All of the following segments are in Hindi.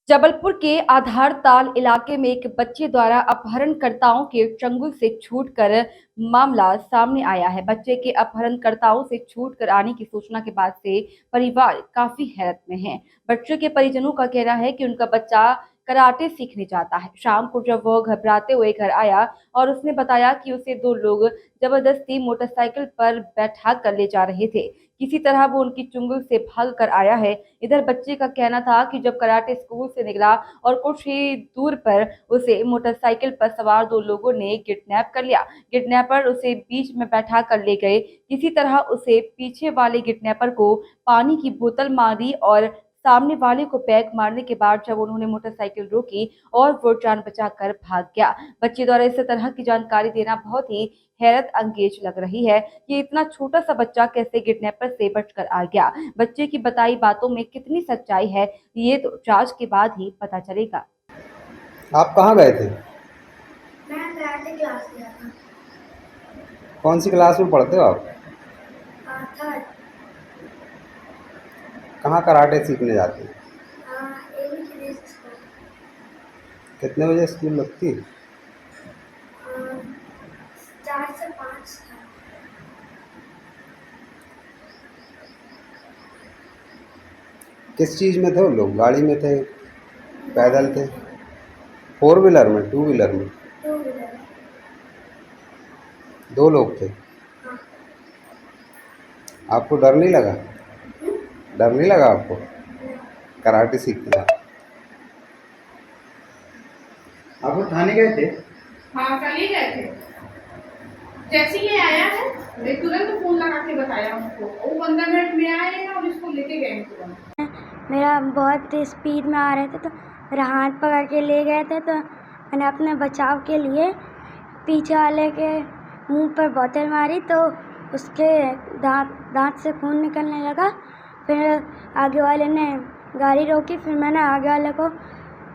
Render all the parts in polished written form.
जबलपुर के आधारताल इलाके में एक बच्चे द्वारा अपहरणकर्ताओं के चंगुल से छूटकर मामला सामने आया है। बच्चे के अपहरणकर्ताओं से छूटकर आने की सूचना के बाद से परिवार काफी हैरत में है। बच्चे के परिजनों का कहना है कि उनका बच्चा कराटे सीखने जाता है। शाम को जब वो घबराते हुए घर आया और उसने बताया कि उसे दो लोग जबरदस्ती मोटरसाइकिल पर बैठा कर ले जा रहे थे। किसी तरह वो उनकी चुंगल से भाग कर आया है। इधर बच्चे का कहना था कि जब कराटे स्कूल से निकला और कुछ ही दूर पर उसे मोटरसाइकिल पर सवार दो लोगों ने किडनैप कर लिया। किडनैपर उसे बीच में बैठा कर ले गए। किसी तरह उसे पीछे वाले किडनैपर को पानी की बोतल मारी और सामने वाले को पैक मारने के बाद जब उन्होंने मोटरसाइकिल रोकी और वो जान बचाकर भाग गया। बच्चे द्वारा इस तरह की जानकारी देना बहुत ही हैरत अंगेज लग रही है कि इतना छोटा सा बच्चा कैसे किडनैपर से बचकर आ गया। बच्चे की बताई बातों में कितनी सच्चाई है ये तो जांच के बाद ही पता चलेगा। आप कहाँ गए थे? मैं कराटे क्लास गया था। कौन सी क्लास में पढ़ते हो आप? थर्ड। कहाँ कराटे सीखने जाते हैं? एवी की स्कूल। कितने बजे स्कूल लगती है? 4 से 5 था। किस चीज़ में थे वो लोग? गाड़ी में थे? पैदल थे? थे। 4 व्हीलर में, 2 व्हीलर में? 2 व्हीलर। 2 लोग थे। हाँ। आपको डर नहीं लगा? हम्म? डर नहीं लगा आपको नहीं। कराटे सीखते हैं? आप लोग थाने गए थे? हाँ, कल ही गए थे। जैसे ही ये आया है मैं तुरंत फोन लगा के बताया उनको। वो 15 मिनट में आए हैं और इसको लेके गए तुरंत। मेरा बहुत स्पीड में आ रहे थे तो मेरा हाथ पकड़ के ले गए थे, तो मैंने अपने बचाव के लिए पीछे वाले के मुंह पर बोतल मारी तो उसके दांत से खून निकलने लगा। फिर आगे वाले ने गाड़ी रोकी, फिर मैंने आगे वाले को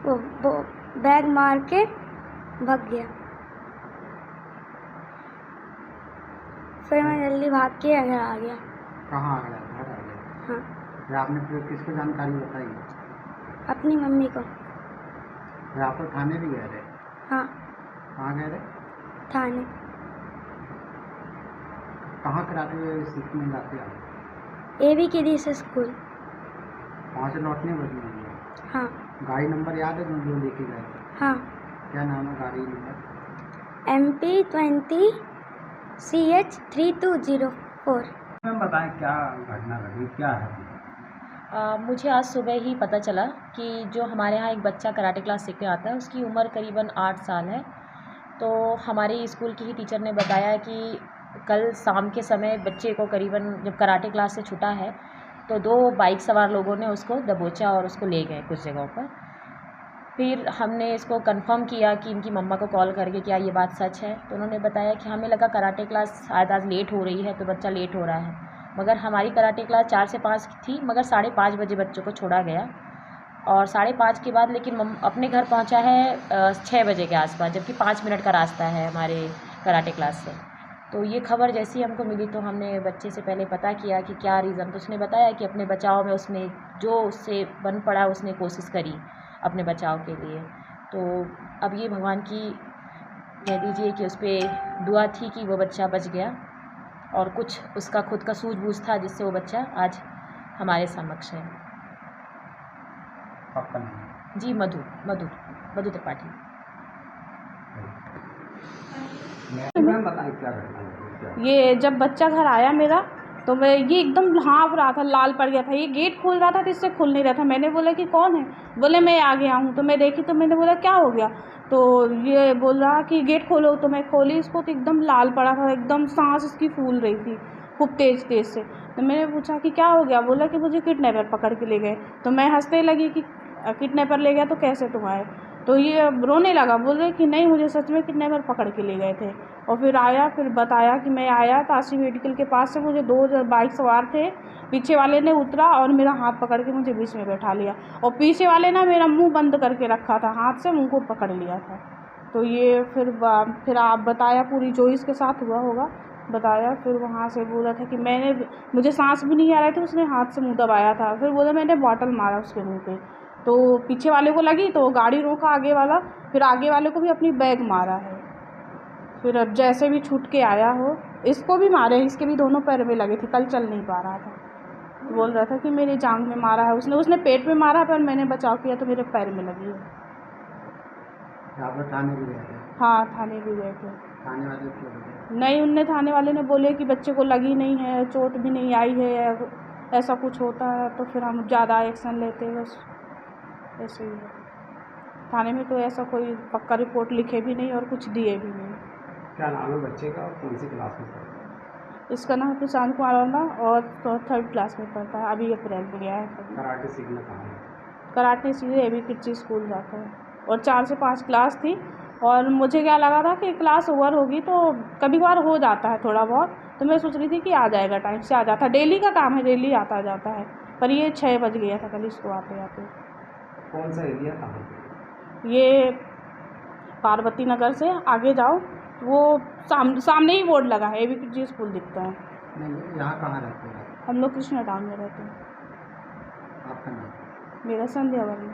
वो बैग मार के भाग गया। फिर मैं जल्दी भाग के घर आ गया। कहाँ आ गया? घर आ गया? हाँ। फिर आपने फिर किसको जानकारी बताई? अपनी मम्मी को। फिर आप लोग थाने भी गए थे? हाँ। कहाँ गए थे? थाने। कहाँ कराटे सीखने जाते आप? एवी की स्कूल। वहाँ से लौटने बदली हुई है? हाँ। गाड़ी नंबर याद है जो लेके गए थे? हाँ। क्या नाम है गाड़ी नंबर? MP20 CH3204। मैम बताएं क्या घटना घटी, क्या है? मुझे आज सुबह ही पता चला कि जो हमारे यहाँ एक बच्चा कराटे क्लास सीखने आता है उसकी उम्र करीबन 8 साल है। तो हमारे स्कूल की ही टीचर ने बताया कि कल शाम के समय बच्चे को करीबन जब कराटे क्लास से छूटा है तो 2 बाइक सवार लोगों ने उसको दबोचा और उसको ले गए कुछ जगहों पर। फिर हमने इसको कंफर्म किया कि इनकी मम्मा को कॉल करके क्या ये बात सच है, तो उन्होंने बताया कि हमें लगा कराटे क्लास शायद आज लेट हो रही है तो बच्चा लेट हो रहा है, मगर हमारी कराटे क्लास 4 से 5 थी, मगर 5:30 बजे बच्चों को छोड़ा गया और 5:30 के बाद लेकिन अपने घर पहुंचा है 6 बजे के आसपास, जबकि 5 मिनट का रास्ता है हमारे कराटे क्लास से। तो ये खबर जैसी हमको मिली तो हमने बच्चे से पहले पता किया कि क्या रीज़न, तो उसने बताया कि अपने बचाव में उसने जो उससे बन पड़ा उसने कोशिश करी अपने बचाव के लिए। तो अब ये भगवान की कह दीजिए कि उस पर दुआ थी कि वो बच्चा बच गया और कुछ उसका खुद का सूझबूझ था जिससे वो बच्चा आज हमारे समक्ष है। आपका नाम? जी मधु मधु मधु त्रिपाठी। मैम बताएं क्या घटना घटी? ये जब बच्चा घर आया मेरा तो मैं ये एकदम हाँफ रहा था, लाल पड़ गया था। ये गेट खोल रहा था तो इससे खुल नहीं रहा था। मैंने बोला कि कौन है? बोले मैं आ गया हूँ। तो मैं देखी तो मैंने बोला क्या हो गया? तो ये बोल रहा कि गेट खोलो। तो मैं खोली इसको तो एकदम लाल पड़ा था, एकदम सांस इसकी फूल रही थी खूब तेज़ तेज़ से। तो मैंने पूछा कि क्या हो गया? बोला कि मुझे किडनैपर पकड़ के ले गए। तो मैं हंसने लगी कि किडनैपर ले गया तो कैसे तुम आए? तो ये अब रोने लगा, बोल रहे कि नहीं मुझे सच में किडनैपर पकड़ के ले गए थे। और फिर आया, फिर बताया कि मैं आया ताशी मेडिकल के पास से, मुझे 2 बाइक सवार थे, पीछे वाले ने उतरा और मेरा हाथ पकड़ के मुझे बीच में बैठा लिया और पीछे वाले ने मेरा मुंह बंद करके रखा था, हाथ से मुंह को पकड़ लिया था। तो ये फिर आप बताया पूरी जो इसके साथ हुआ होगा बताया। फिर वहाँ से बोला था कि मुझे सांस भी नहीं आ रही थी, उसने हाथ से मुंह दबाया था। फिर बोला मैंने बॉटल मारा उसके मुंह पे। तो पीछे वाले को लगी तो गाड़ी रोका आगे वाला, फिर आगे वाले को भी अपनी बैग मारा है। फिर अब जैसे भी छूट के आया हो, इसको भी मारे, इसके भी दोनों पैर में लगे थे, कल चल नहीं पा रहा था। बोल रहा था कि मेरी जांघ में मारा है उसने पेट में मारा, पर मैंने बचाव किया तो मेरे पैर में लगी है। यहाँ पर थाने भी गए थे? हाँ, थाने भी गए थे। थाने वाले क्यों बोले? नहीं, उनने थाने वाले ने बोले कि बच्चे को लगी नहीं है, चोट भी नहीं आई है, ऐसा कुछ होता है तो फिर हम ज़्यादा एक्शन लेते हैं, बस ऐसे ही है। थाने में तो ऐसा कोई पक्का रिपोर्ट लिखे भी नहीं और कुछ दिए भी नहीं। क्या नाम है बच्चे का और कौन सी क्लास में पढ़ता है? इसका नाम प्रशांत कुमार वर्मा और 3rd क्लास में पढ़ता है, अभी अप्रैल में गया है। कराटे सीखना कहाँ है? कराटे सीधे एबी किड्जी स्कूल जाता है और 4 से 5 क्लास थी। और मुझे क्या लगा था कि क्लास ओवर होगी तो कभी कभार हो जाता है थोड़ा बहुत, तो मैं सोच रही थी कि आ जाएगा, टाइम से आ जाता, डेली का काम है, डेली आता जाता है, पर ये 6 बज गया था कल इसको आते आते। कौन सा एरिया कहाँ पे? ये पार्वती नगर से आगे जाओ, वो सामने ही बोर्ड लगा है, एबी किड्जी स्कूल दिखता है। नहीं, यहाँ कहाँ रहते हैं? हम लोग कृष्णा टाउन में रहते हैं। आपका नाम? मेरा संध्या वर्मा।